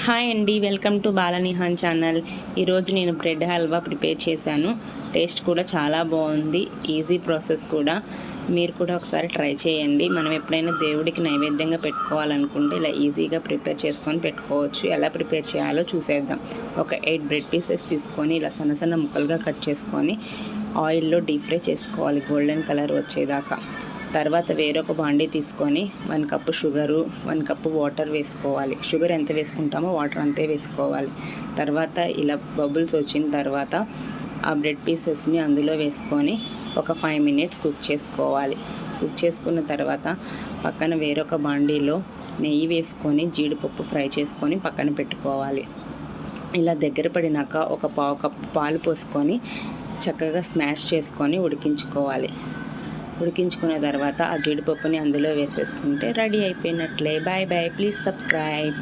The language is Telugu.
హాయ్ అండి, వెల్కమ్ టు బాలనిహాన్ ఛానల్. ఈరోజు నేను బ్రెడ్ హల్వా ప్రిపేర్ చేశాను. టేస్ట్ కూడా చాలా బాగుంది, ఈజీ ప్రాసెస్ కూడా. మీరు కూడా ఒకసారి ట్రై చేయండి. మనం ఎప్పుడైనా దేవుడికి నైవేద్యంగా పెట్టుకోవాలనుకుంటే ఇలా ఈజీగా ప్రిపేర్ చేసుకొని పెట్టుకోవచ్చు. ఎలా ప్రిపేర్ చేయాలో చూసేద్దాం. ఒక 8 బ్రెడ్ పీసెస్ తీసుకొని ఇలా సన్న సన్న ముక్కలుగా కట్ చేసుకొని ఆయిల్లో డీప్ ఫ్రై చేసుకోవాలి గోల్డెన్ కలర్ వచ్చేదాకా. తర్వాత వేరొక బాండీ తీసుకొని 1 కప్పు షుగరు, 1 కప్పు వాటర్ వేసుకోవాలి. షుగర్ ఎంత వేసుకుంటామో వాటర్ అంతే వేసుకోవాలి. తర్వాత ఇలా బబుల్స్ వచ్చిన తర్వాత ఆ బ్రెడ్ పీసెస్ని అందులో వేసుకొని ఒక 5 మినిట్స్ కుక్ చేసుకోవాలి. కుక్ చేసుకున్న తర్వాత పక్కన వేరొక బాండీలో నెయ్యి వేసుకొని జీడిపప్పు ఫ్రై చేసుకొని పక్కన పెట్టుకోవాలి. ఇలా దగ్గర పడినాక ఒక పావు కప్పు పాలు పోసుకొని చక్కగా స్మాష్ చేసుకొని ఉడికించుకోవాలి. ఉడికించుకున్న తర్వాత ఆ జీడిపప్పుని అందులో వేసేసుకుంటే రెడీ అయిపోయినట్లే. Bye bye, please subscribe.